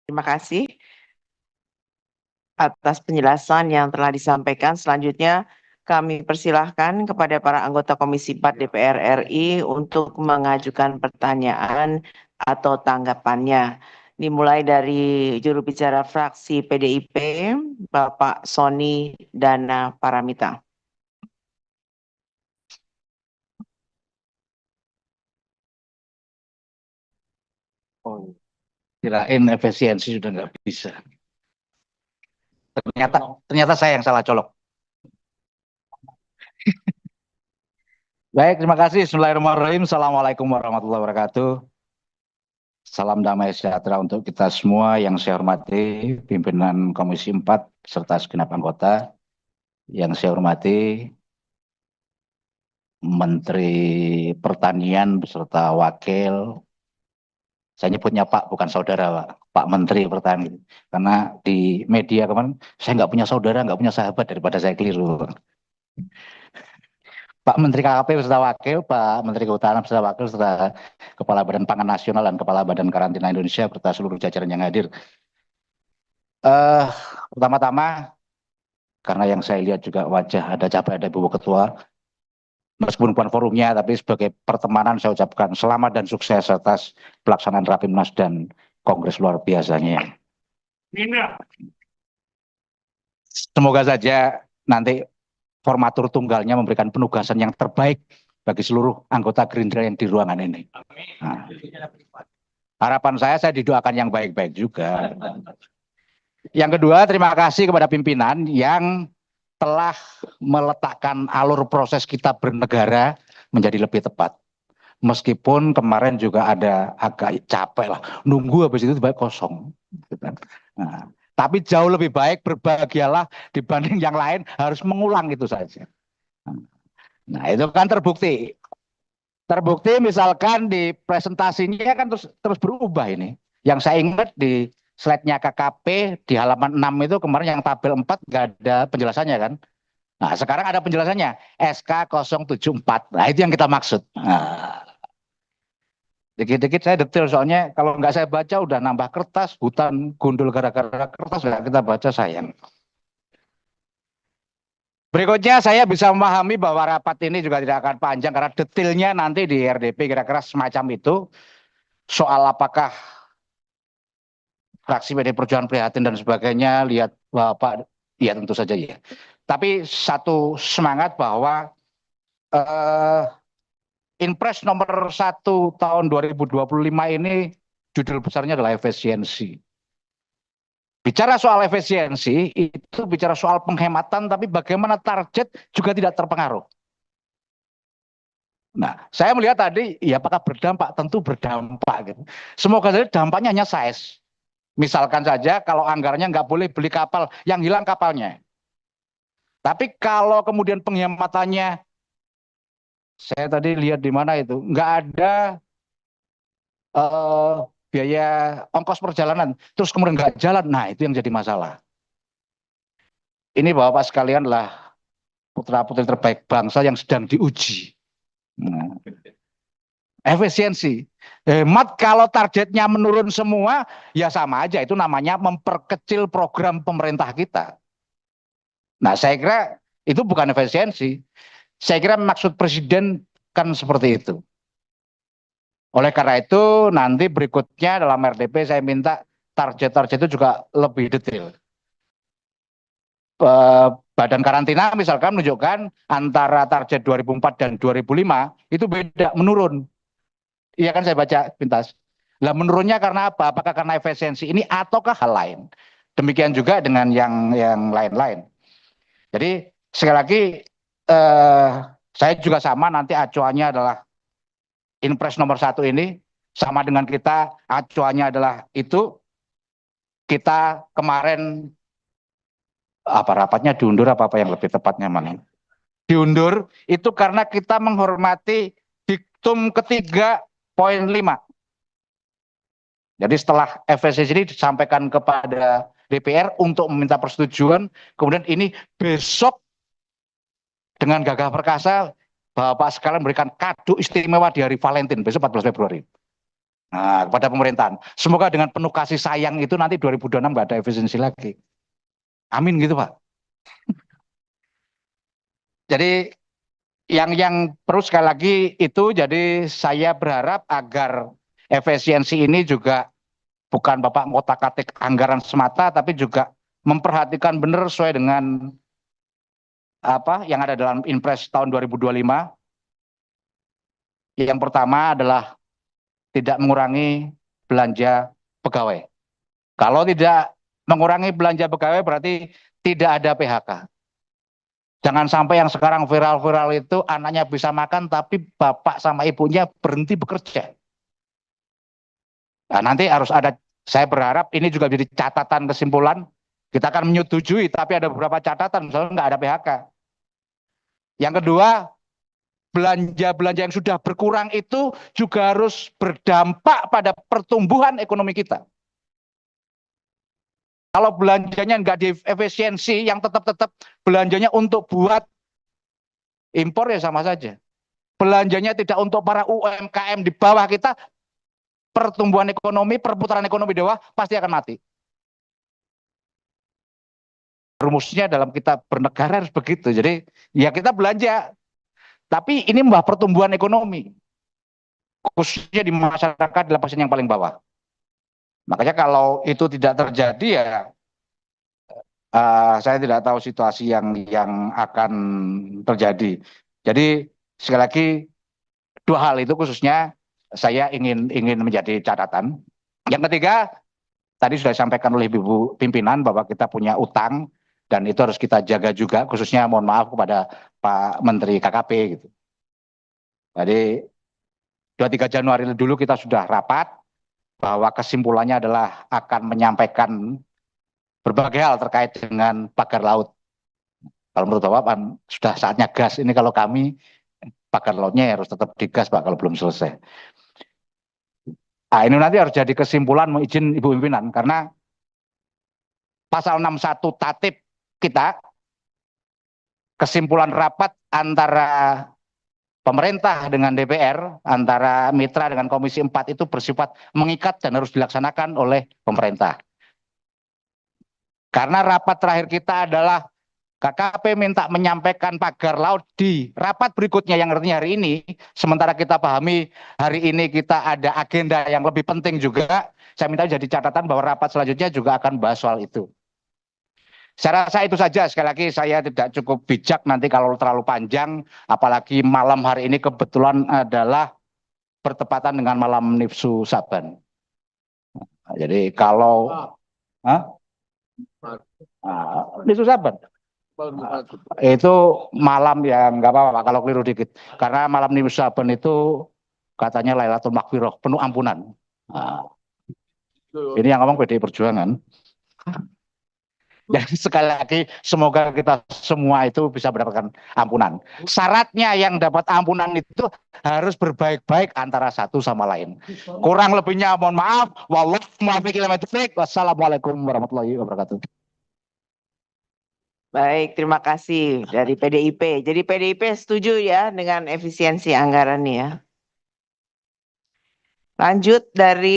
Terima kasih atas penjelasan yang telah disampaikan. Selanjutnya kami persilahkan kepada para anggota Komisi 4 DPR RI untuk mengajukan pertanyaan atau tanggapannya. Dimulai dari juru bicara fraksi PDIP, Bapak Sony Dana Paramita. Oh, kirain efisiensi sudah nggak bisa. Ternyata saya yang salah colok. Baik, terima kasih. Bismillahirrahmanirrahim. Assalamualaikum warahmatullahi wabarakatuh. Salam damai sejahtera untuk kita semua yang saya hormati pimpinan Komisi 4 serta segenap anggota. Yang saya hormati Menteri Pertanian beserta wakil. Saya nyebutnya Pak, bukan saudara, Pak. Pak Menteri Pertanian. Karena di media kemarin, saya nggak punya saudara, nggak punya sahabat daripada saya keliru. Pak Menteri KKP beserta wakil, Pak Menteri Kehutanan beserta wakil, serta Kepala Badan Pangan Nasional dan Kepala Badan Karantina Indonesia beserta seluruh jajaran yang hadir. Pertama-tama, karena yang saya lihat juga wajah ada Capai, ada Ibu Ketua, meskipun bukan forumnya, tapi sebagai pertemanan saya ucapkan selamat dan sukses atas pelaksanaan Rapimnas dan Kongres luar biasanya. Semoga saja nanti formatur tunggalnya memberikan penugasan yang terbaik bagi seluruh anggota Gerindra yang di ruangan ini. Nah, harapan saya didoakan yang baik-baik juga. Yang kedua, terima kasih kepada pimpinan yang telah meletakkan alur proses kita bernegara menjadi lebih tepat. Meskipun kemarin juga ada agak capek lah, nunggu habis itu baik kosong. Nah, tapi jauh lebih baik berbahagialah dibanding yang lain harus mengulang itu saja. Nah, itu kan terbukti. Terbukti misalkan di presentasinya kan terus berubah ini. Yang saya ingat di slide-nya KKP di halaman 6 itu kemarin yang tabel 4 nggak ada penjelasannya kan. Nah, sekarang ada penjelasannya SK 074. Nah, itu yang kita maksud. Nah, dikit-dikit saya detail soalnya kalau nggak saya baca udah nambah kertas, hutan gundul gara-gara kertas nggak kita baca sayang. Berikutnya saya bisa memahami bahwa rapat ini juga tidak akan panjang karena detailnya nanti di RDP kira-kira semacam itu. Soal apakah fraksi PD Perjuangan prihatin dan sebagainya, lihat Bapak, ya tentu saja ya. Tapi satu semangat bahwa Inpres nomor 1 tahun 2025 ini judul besarnya adalah efisiensi. Bicara soal efisiensi, itu bicara soal penghematan, tapi bagaimana target juga tidak terpengaruh. Nah, saya melihat tadi, ya apakah berdampak? Tentu berdampak. Gitu. Semoga saja dampaknya hanya size. Misalkan saja kalau anggarannya nggak boleh beli kapal, yang hilang kapalnya. Tapi kalau kemudian penghematannya, saya tadi lihat di mana itu, nggak ada biaya ongkos perjalanan, terus kemudian nggak jalan, nah itu yang jadi masalah. Ini Bapak sekalian lah putra-putri terbaik bangsa yang sedang diuji. Nah, efisiensi. Hemat kalau targetnya menurun semua, ya sama aja. Itu namanya memperkecil program pemerintah kita. Nah, saya kira itu bukan efisiensi. Saya kira maksud Presiden kan seperti itu. Oleh karena itu, nanti berikutnya dalam RDP saya minta target-target itu juga lebih detail. Badan karantina misalkan menunjukkan antara target 2004 dan 2005 itu beda, menurun. Iya kan saya baca pintas. Lah menurunnya karena apa? Apakah karena efisiensi ini ataukah hal lain? Demikian juga dengan yang lain-lain. Jadi sekali lagi saya juga sama nanti acuannya adalah Inpres nomor 1 ini sama dengan kita acuannya adalah itu kita kemarin rapatnya diundur apa yang lebih tepatnya mana? Diundur itu karena kita menghormati diktum ketiga poin 5. Jadi setelah efisiensi ini disampaikan kepada DPR untuk meminta persetujuan, kemudian ini besok dengan gagah perkasa Bapak sekalian memberikan kado istimewa di hari Valentine besok 14 Februari. Nah, kepada pemerintahan. Semoga dengan penuh kasih sayang itu nanti 2026 nggak ada efisiensi lagi. Amin gitu Pak. Jadi yang perlu sekali lagi itu, jadi saya berharap agar efisiensi ini juga bukan Bapak ngotak-atik anggaran semata, tapi juga memperhatikan benar sesuai dengan apa yang ada dalam Impres tahun 2025. Yang pertama adalah tidak mengurangi belanja pegawai. Kalau tidak mengurangi belanja pegawai berarti tidak ada PHK. Jangan sampai yang sekarang viral-viral itu anaknya bisa makan tapi bapak sama ibunya berhenti bekerja. Nah, nanti harus ada, saya berharap ini juga jadi catatan kesimpulan. Kita akan menyetujui, tapi ada beberapa catatan, misalnya nggak ada PHK. Yang kedua, belanja-belanja yang sudah berkurang itu juga harus berdampak pada pertumbuhan ekonomi kita. Kalau belanjanya nggak diefisiensi, yang tetap belanjanya untuk buat impor ya sama saja. Belanjanya tidak untuk para UMKM di bawah kita, pertumbuhan ekonomi, perputaran ekonomi di bawah pasti akan mati. Rumusnya dalam kita bernegara harus begitu. Jadi ya kita belanja, tapi ini membahas pertumbuhan ekonomi, khususnya di masyarakat di lapisan yang paling bawah. Makanya kalau itu tidak terjadi ya saya tidak tahu situasi yang akan terjadi. Jadi sekali lagi dua hal itu khususnya saya ingin menjadi catatan. Yang ketiga, tadi sudah disampaikan oleh Ibu pimpinan bahwa kita punya utang dan itu harus kita jaga juga, khususnya mohon maaf kepada Pak Menteri KKP gitu. Jadi 23 Januari dulu kita sudah rapat bahwa kesimpulannya adalah akan menyampaikan berbagai hal terkait dengan pagar laut. Kalau menurut Bapak sudah saatnya gas. Ini kalau kami pagar lautnya harus tetap digas Pak kalau belum selesai. Nah, ini nanti harus jadi kesimpulan izin Ibu pimpinan karena pasal 61 tatip kita, kesimpulan rapat antara pemerintah dengan DPR, antara mitra dengan Komisi 4 itu bersifat mengikat dan harus dilaksanakan oleh pemerintah. Karena rapat terakhir kita adalah KKP minta menyampaikan pagar laut di rapat berikutnya yang artinya hari ini, sementara kita pahami hari ini kita ada agenda yang lebih penting juga, saya minta jadi catatan bahwa rapat selanjutnya juga akan bahas soal itu. Saya rasa itu saja, sekali lagi saya tidak cukup bijak nanti kalau terlalu panjang, apalagi malam hari ini kebetulan adalah bertepatan dengan malam Nifsu Saban. Nah, jadi kalau Nifsu Saban itu malam yang nggak apa-apa kalau keliru dikit, karena malam Nifsu Saban itu katanya Lailatul Maghfirah, penuh ampunan. Nah, ini yang ngomong PDI Perjuangan. Jadi sekali lagi semoga kita semua itu bisa mendapatkan ampunan. Syaratnya yang dapat ampunan itu harus berbaik-baik antara satu sama lain. Kurang lebihnya mohon maaf. Wassalamualaikum warahmatullahi wabarakatuh. Baik, terima kasih dari PDIP. Jadi PDIP setuju ya dengan efisiensi anggaran ya. Lanjut dari